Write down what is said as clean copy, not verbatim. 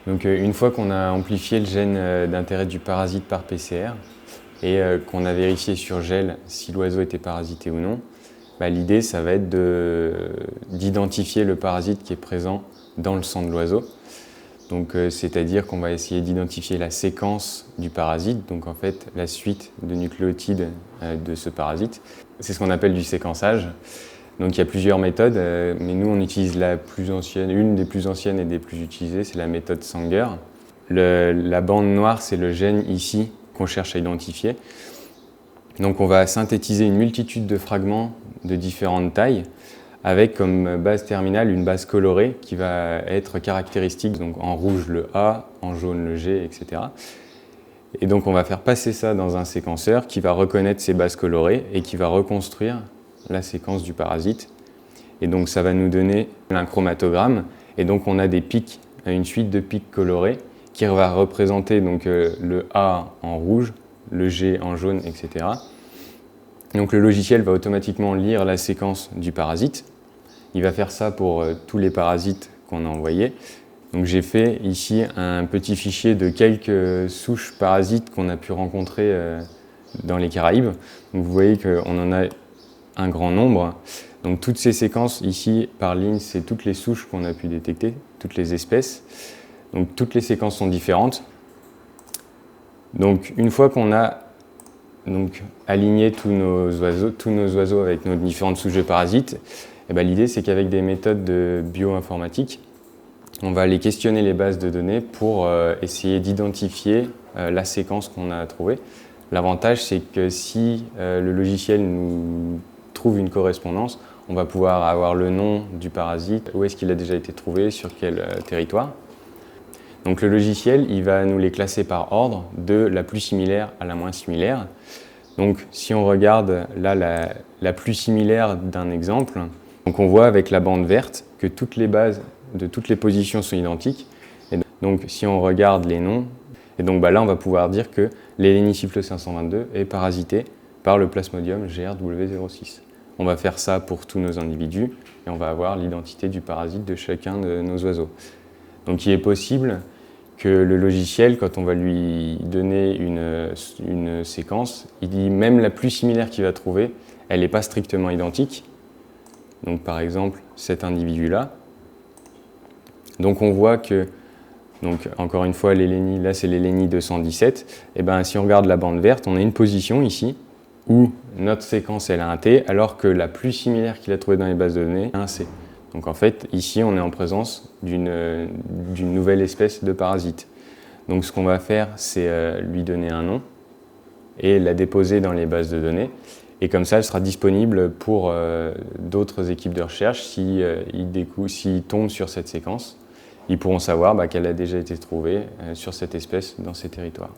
Donc une fois qu'on a amplifié le gène d'intérêt du parasite par PCR et qu'on a vérifié sur gel si l'oiseau était parasité ou non, l'idée ça va être d'identifier le parasite qui est présent dans le sang de l'oiseau. Donc c'est-à-dire qu'on va essayer d'identifier la séquence du parasite, donc en fait la suite de nucléotides de ce parasite. C'est ce qu'on appelle du séquençage. Donc il y a plusieurs méthodes, mais nous on utilise la plus ancienne, une des plus anciennes et des plus utilisées, c'est la méthode Sanger. La bande noire, c'est le gène ici qu'on cherche à identifier. Donc on va synthétiser une multitude de fragments de différentes tailles, avec comme base terminale une base colorée qui va être caractéristique, donc en rouge le A, en jaune le G, etc. Et donc on va faire passer ça dans un séquenceur qui va reconnaître ces bases colorées et qui va reconstruire la séquence du parasite. Et donc ça va nous donner un chromatogramme. Et donc on a des pics, une suite de pics colorés qui va représenter donc, le A en rouge, le G en jaune, etc. Donc le logiciel va automatiquement lire la séquence du parasite. Il va faire ça pour tous les parasites qu'on a envoyés. Donc j'ai fait ici un petit fichier de quelques souches parasites qu'on a pu rencontrer dans les Caraïbes. Donc vous voyez qu'on en a un grand nombre. Donc toutes ces séquences ici par ligne, c'est toutes les souches qu'on a pu détecter, toutes les espèces. Donc toutes les séquences sont différentes. Donc une fois qu'on a aligné tous nos oiseaux avec nos différentes souches de parasites, l'idée c'est qu'avec des méthodes de bioinformatique, on va aller questionner les bases de données pour essayer d'identifier la séquence qu'on a trouvée. L'avantage c'est que si le logiciel nous trouve une correspondance, on va pouvoir avoir le nom du parasite, où est-ce qu'il a déjà été trouvé, sur quel territoire. Donc le logiciel, il va nous les classer par ordre, de la plus similaire à la moins similaire. Donc si on regarde là la plus similaire d'un exemple, donc on voit avec la bande verte que toutes les bases de toutes les positions sont identiques. Et donc si on regarde les noms, et donc là on va pouvoir dire que l'Hélénicyphle 522 est parasité par le Plasmodium GRW06. On va faire ça pour tous nos individus et on va avoir l'identité du parasite de chacun de nos oiseaux. Donc il est possible que le logiciel, quand on va lui donner une séquence, il dit même la plus similaire qu'il va trouver, elle n'est pas strictement identique. Donc par exemple, cet individu-là. Donc on voit que, donc encore une fois, l'Hélénie, là c'est l'Hélénie 217. Et si on regarde la bande verte, on a une position ici où notre séquence elle a un T, alors que la plus similaire qu'il a trouvée dans les bases de données a un C. Donc en fait, ici, on est en présence d'une nouvelle espèce de parasite. Donc ce qu'on va faire, c'est lui donner un nom et la déposer dans les bases de données. Et comme ça, elle sera disponible pour d'autres équipes de recherche. S'ils tombent sur cette séquence, ils pourront savoir qu'elle a déjà été trouvée sur cette espèce dans ces territoires.